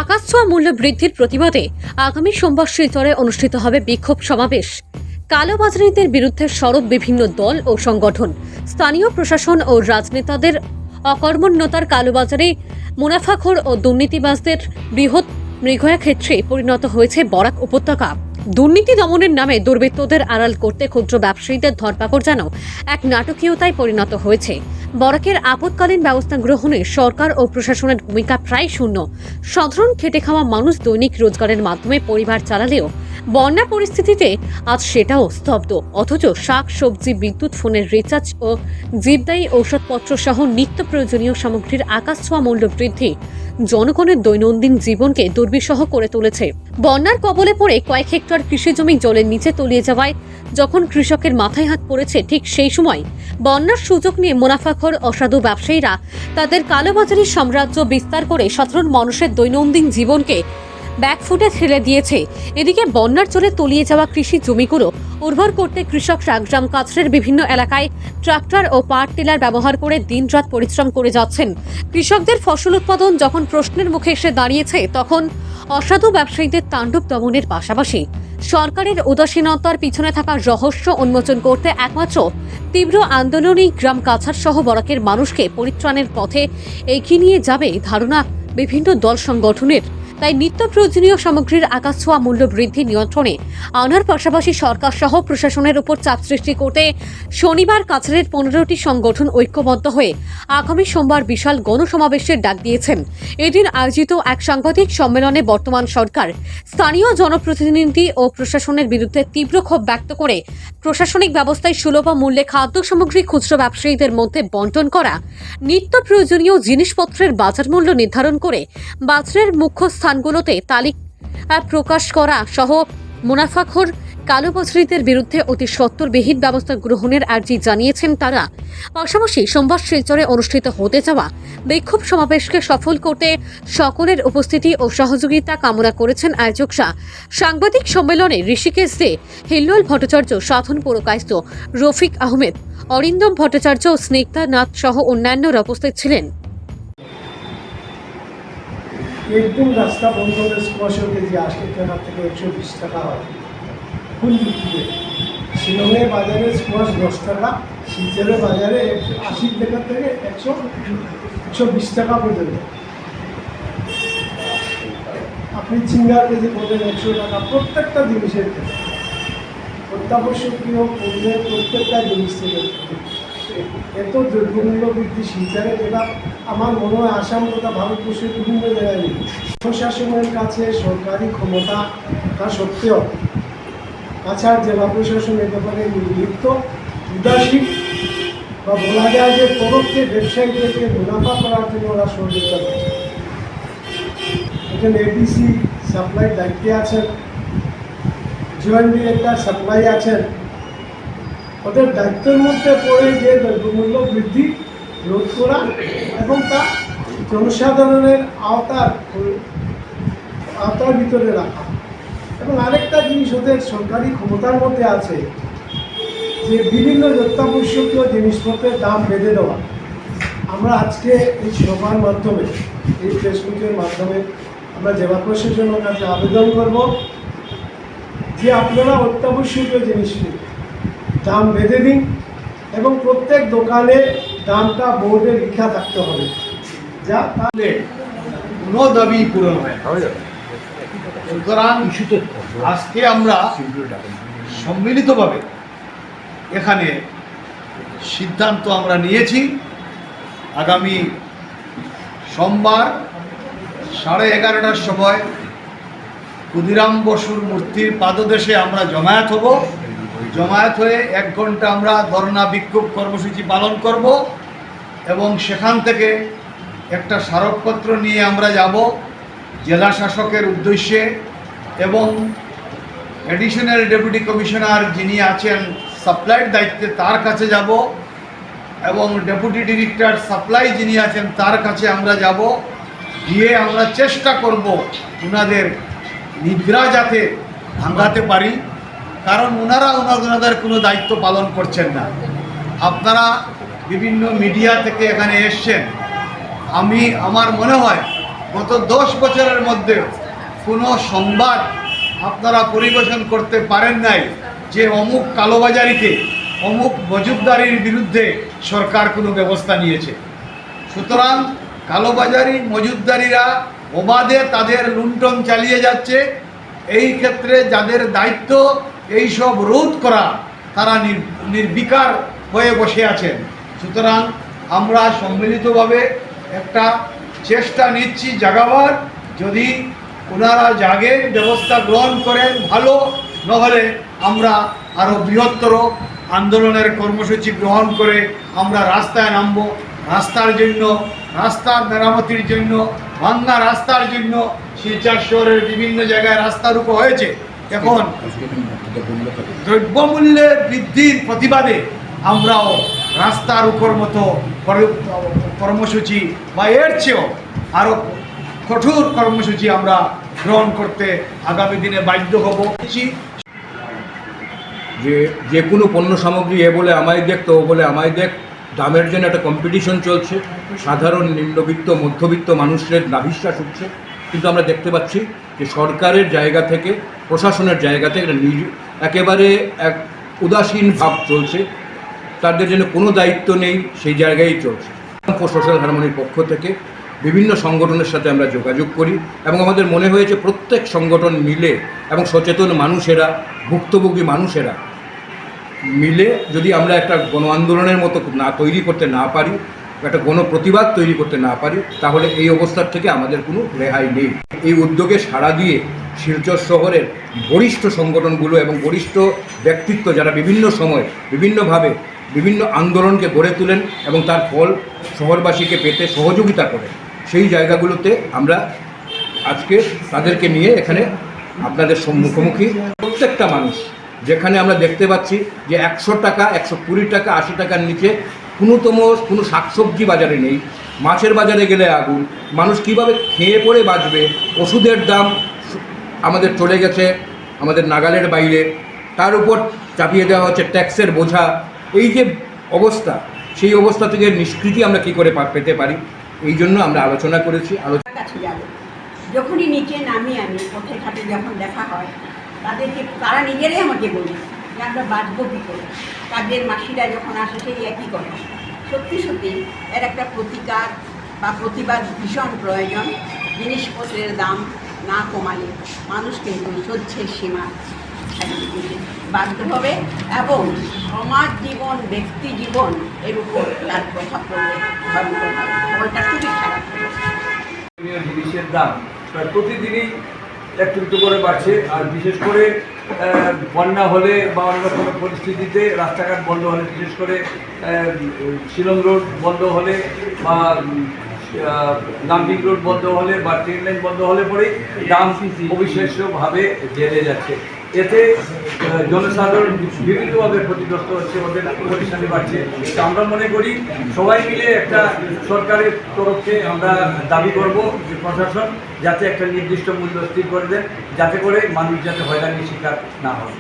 আকাশ ছোঁয়া মূল্য বৃদ্ধির প্রতিবাদে আগামী সোমবার শিলচরে অনুষ্ঠিত হবে বিক্ষোভ সমাবেশ। কালোবাজারিদের বিরুদ্ধে সরব বিভিন্ন দল ও সংগঠন। স্থানীয় প্রশাসন ও রাজনেতাদের অকর্মণ্যতার কালোবাজারে মুনাফাখোর ও দুর্নীতিবাজদের বৃহৎ মৃগয়া ক্ষেত্রে পরিণত হয়েছে বরাক উপত্যকা। দুর্নীতি দমনের নামে দুর্বৃত্তদের আড়াল করতে ক্ষুদ্র ব্যবসায়ীদের ধরপাকড় যেন এক নাটকীয়তায় পরিণত হয়েছে। বরাকের আপৎকালীন ব্যবস্থা গ্রহণে সরকার ও প্রশাসনের ভূমিকা প্রায় শূন্য। সাধারণ খেটে খাওয়া মানুষ দৈনিক রোজগারের মাধ্যমে পরিবার চালালেও বন্যা পরিস্থিতিতে আজ সেটাও স্তব্ধ। অথচ শাক সবজি, বিদ্যুৎ, ফোনের রিচার্জ ও জীবদায়ী ঔষধপত্র সহ নিত্য প্রয়োজনীয় সামগ্রীর আকাশ ছোঁয়া মূল্য বৃদ্ধি জনগণের দৈনন্দিন জীবনকে দুর্বিষহ করে তুলেছে। বন্যার কবলে পড়ে কয়েক হেক্টর কৃষি জমি জলের নিচে তলিয়ে যাওয়ায় যখন কৃষকের মাথায় হাত পড়েছে, ঠিক সেই সময় বন্যার সুযোগ নিয়ে মুনাফাখোর অসাধু ব্যবসায়ীরা তাদের কালোবাজারি সাম্রাজ্য বিস্তার করে সাধারণ মানুষের দৈনন্দিন জীবনকে ব্যাকফুটে ঠেলে দিয়েছে। এদিকে বন্যার জলে তলিয়ে যাওয়া কৃষি জমিগুলো উর্বর করতে কৃষকরা গ্রাম কাছড়ের বিভিন্ন এলাকায় ট্রাক্টর ও পাওয়ার টিলার ব্যবহার করে দিনরাত পরিশ্রম করে যাচ্ছেন। কৃষকদের ফসল উৎপাদন যখন প্রশ্নের মুখে এসে দাঁড়িয়েছে, তখন অসাধু ব্যবসায়ীদের তাণ্ডব দমনের পাশাপাশি সরকারের উদাসীনতার পিছনে থাকা রহস্য উন্মোচন করতে একমাত্র তীব্র আন্দোলনই গ্রাম কাছাড় সহ বরাকের মানুষকে পরিত্রাণের পথে এগিয়ে নিয়ে যাবে ধারণা বিভিন্ন দল সংগঠনের। তাই নিত্য প্রয়োজনীয় সামগ্রীর আকাশ ছোঁয়া মূল্য বৃদ্ধি নিয়ন্ত্রণে আনার পাশাপাশি সরকার সহ প্রশাসনের উপর চাপ সৃষ্টি করতে শনিবার কাছাড়ের 15টি সংগঠন ঐক্যবদ্ধ হয়ে আগামী সোমবার বিশাল গণসমাবেশের ডাক দিয়েছেন। এদিন আয়োজিত এক সাংবাদিক সম্মেলনে বর্তমান সরকার, স্থানীয় জনপ্রতিনিধি ও প্রশাসনের বিরুদ্ধে তীব্র ক্ষোভ ব্যক্ত করে প্রশাসনিক ব্যবস্থায় সুলভ মূল্যে খাদ্য সামগ্রী খুচরো ব্যবসায়ীদের মধ্যে বন্টন করা, নিত্য প্রয়োজনীয় জিনিসপত্রের বাজার মূল্য নির্ধারণ করে বাজারের মুখ্য স্থানগুলোতে তালিকা প্রকাশ করা সহ মুনাফাখোর কালোবাজারিদের বিরুদ্ধে অতি সত্বরবিহীন ব্যবস্থা গ্রহণের আর্জি জানিয়েছেন তারা। পাশাপাশি সোমবার শিলচরে অনুষ্ঠিত হতে যাওয়া বিক্ষোভ সমাবেশকে সফল করতে সকলের উপস্থিতি ও সহযোগিতা কামনা করেছেন আয়োজকরা। সাংবাদিক সম্মেলনে ঋষিকেশ দে, হিল্লোল ভট্টাচার্য, সাধন পুরকায়স্থ, রফিক আহমেদ, অরিন্দম ভট্টাচার্য, স্নিগ্ধা নাথ সহ অন্যান্যরা উপস্থিত ছিলেন। একদম রাস্তা বন্ধ হলে স্কোয়াশের কেজি 80 টাকা থেকে 120 টাকা হয় ফুল বিক্রিতে। শিলংয়ের বাজারে স্কোয়াশ 10 টাকা, শিলচরের বাজারে 80 টাকা থেকে 120 টাকা পর্যন্ত। আপনি চিংড়ার কেজি বলেন 100 টাকা। প্রত্যেকটা জিনিসের ক্ষেত্রে অত্যাবশ্যকীয় পণ্যের প্রত্যেকটা জিনিস থেকে এত দ্রব্যমূল্য বৃদ্ধি শিলচরে, যেটা আমার মনে হয় আসাম তথা ভারতবর্ষের বিভিন্ন জায়গায় নেই। প্রশাসনের কাছে সরকারি ক্ষমতা থাকা সত্ত্বেও কাছাড় জেলা প্রশাসন এ ব্যাপারে নির্লিপ্ত, উদাসীন বা বলা যায় যে পরোক্ষে ব্যবসায়ীদেরকে মুনাফা করার জন্য ওরা সহযোগিতা করছে। এখানে এডিসি সাপ্লাইয়ের দায়িত্বে আছেন, জয়েন্ট ডিরেক্টর সাপ্লাই আছেন। ওদের দায়িত্বের মধ্যে পড়ে যে দ্রব্যমূল্য বৃদ্ধি রোধ করা এবং তা জনসাধারণের আওতার ভিতরে রাখা। এবং আরেকটা জিনিস ওদের সরকারি ক্ষমতার মধ্যে আছে যে বিভিন্ন অত্যাবশ্যকীয় জিনিসপত্রের দাম বেঁধে দেওয়া। আমরা আজকে এই সভার মাধ্যমে, এই ফেসবুকের মাধ্যমে আমরা জেলা প্রশাসনের কাছে আবেদন করব যে আপনারা অত্যাবশ্যকীয় জিনিসটি দাম বেঁধে দিন এবং প্রত্যেক দোকানে দামটা বোর্ডে লেখা থাকতে হবে, যা তাহলে কোনো দাবি পূরণ হয়। সুতরাং আজকে আমরা সম্মিলিতভাবে এখানে সিদ্ধান্ত আমরা নিয়েছি, আগামী সোমবার 11:30টার সময় ক্ষুদিরাম বসুর মূর্তির পাদদেশে আমরা জমায়েত হব। জমায়েত হয়ে 1 ঘন্টা আমরা ধর্ণা বিক্ষোভ কর্মসূচি পালন করব এবং সেখান থেকে একটা স্মারকপত্র নিয়ে আমরা যাব জেলা শাসকের উদ্দেশ্যে এবং অ্যাডিশনাল ডেপুটি কমিশনার যিনি আছেন সাপ্লাইয়ের দায়িত্বে তার কাছে যাব এবং ডেপুটি ডিরেক্টর সাপ্লাই যিনি আছেন তার কাছে আমরা যাব। গিয়ে আমরা চেষ্টা করব ওনাদের নিদ্রা যাতে ভাঙাতে পারি, কারণ ওনাদের কোনো দায়িত্ব পালন করছেন না। আপনারা বিভিন্ন মিডিয়া থেকে এখানে এসছেন, আমার মনে হয় গত 10 বছরের মধ্যে কোনো সংবাদ আপনারা পরিবেশন করতে পারেন নাই যে অমুক কালোবাজারিকে অমুক মজুমদারির বিরুদ্ধে সরকার কোনো ব্যবস্থা নিয়েছে। সুতরাং কালোবাজারি মজুমদারিরা অবাধে তাদের লুণ্ঠন চালিয়ে যাচ্ছে। এই ক্ষেত্রে যাদের দায়িত্ব এই সব রোধ করা, তারা নির্বিকার হয়ে বসে আছেন। সুতরাং আমরা সম্মিলিতভাবে একটা চেষ্টা নিচ্ছি জাগাবার, যদি ওনারা জাগেন ব্যবস্থা গ্রহণ করেন ভালো, নহলে আমরা আরও বৃহত্তর আন্দোলনের কর্মসূচি গ্রহণ করে আমরা রাস্তায় নামব। রাস্তার জন্য, রাস্তার মেরামতির জন্য, ভাঙ্গা রাস্তার জন্য শিলচর শহরের বিভিন্ন জায়গায় রাস্তা রূপ হয়েছে। এখন দ্রব্যমূল্যের বৃদ্ধির প্রতিবাদে আমরাও রাস্তার উপর মতো কর্মসূচি বা এর চেয়েও আরও কঠোর কর্মসূচি আমরা গ্রহণ করতে আগামী দিনে বাধ্য হব। যে কোনো পণ্য সামগ্রী এ বলে আমায় দেখ, তো বলে আমায় দেখ, দামের জন্য একটা কম্পিটিশন চলছে। সাধারণ নিম্নবিত্ত মধ্যবিত্ত মানুষের নাভিশ্বাস উঠছে। কিন্তু আমরা দেখতে পাচ্ছি যে সরকারের জায়গা থেকে, প্রশাসনের জায়গা থেকে একেবারে এক উদাসীন ভাব চলছে। তাদের জন্য কোনো দায়িত্ব নেই, সেই জায়গায় চলছে। সোশ্যাল হারমোনির পক্ষ থেকে বিভিন্ন সংগঠনের সাথে আমরা যোগাযোগ করি এবং আমাদের মনে হয়েছে প্রত্যেক সংগঠন মিলে এবং সচেতন মানুষেরা, ভুক্তভোগী মানুষেরা মিলে যদি আমরা একটা গণ আন্দোলনের মতো তৈরি করতে না পারি, একটা গণপ্রতিবাদ তৈরি করতে না পারি, তাহলে এই অবস্থার থেকে আমাদের কোনো রেহাই নেই। এই উদ্যোগে সাড়া দিয়ে শিলচর শহরের বরিষ্ঠ সংগঠনগুলো এবং বরিষ্ঠ ব্যক্তিত্ব যারা বিভিন্ন সময় বিভিন্নভাবে বিভিন্ন আন্দোলনকে গড়ে তোলেন এবং তার ফল শহরবাসীকে পেতে সহযোগিতা করেন, সেই জায়গাগুলোতে আমরা আজকে তাদেরকে নিয়ে এখানে আপনাদের মুখোমুখি। প্রত্যেকটা মানুষ, যেখানে আমরা দেখতে পাচ্ছি যে 100 টাকা, 120 টাকা, 80 টাকার নিচে কোনো শাকসবজি বাজারে নেই, মাছের বাজারে গেলে আগুন, মানুষ কিভাবে খেয়ে পড়ে বাঁচবে, ওষুধের দাম আমাদের চলে গেছে আমাদের নাগালের বাইরে, তার উপর চাপিয়ে দেওয়া হচ্ছে ট্যাক্সের বোঝা। এই যে অবস্থা, সেই অবস্থা থেকে নিষ্কৃতি আমরা কী করে পেতে পারি, এই জন্য আমরা আলোচনা করেছি। কাছে যাব, যখনই নিচে নামি আমি পথে ঘাটে যখন দেখা হয় তাদেরকে, তারা নিজেরাই আমাকে বলে যে আমরা বাঁচবো কী করে। কাজের মাসিরা যখন আসে সেই একই কথা। সত্যি সত্যি এর একটা প্রতিকার বা প্রতিবাদ ভীষণ প্রয়োজন। জিনিসপত্রের দাম না কমালে মানুষ কিন্তু সহ্যের সীমা বাধ্য হবে এবং সমাজ জীবন, ব্যক্তি জীবন এর উপর তার প্রভাব পড়বে ভয়ঙ্করভাবে। খবরটা খুবই খারাপ হবে। জিনিসের দাম প্রায় প্রতিদিনই একটু একটু করে বাড়ছে। আর বিশেষ করে বন্যা হলে বা অন্য কোনো পরিস্থিতিতে রাস্তাঘাট বন্ধ হলে, বিশেষ করে শিলং রোড বন্ধ হলে বা ডাম্পিং রোড বন্ধ হলে বা ট্রেন লাইন বন্ধ হলে পরেই দাম অবিশ্বাস্যভাবে বেড়ে যাচ্ছে। এতে জনসাধারণ বিভিন্নভাবে ক্ষতিগ্রস্ত হচ্ছে, ওদের পরিশ্রমী বাড়ছে। তো আমরা মনে করি সবাই মিলে একটা সরকারের তরফে আমরা দাবি করব যে প্রশাসন যাতে একটা নির্দিষ্ট মূল্য স্থির করে দেন, যাতে করে মানুষ যাতে হয়রানির শিকার না হয়।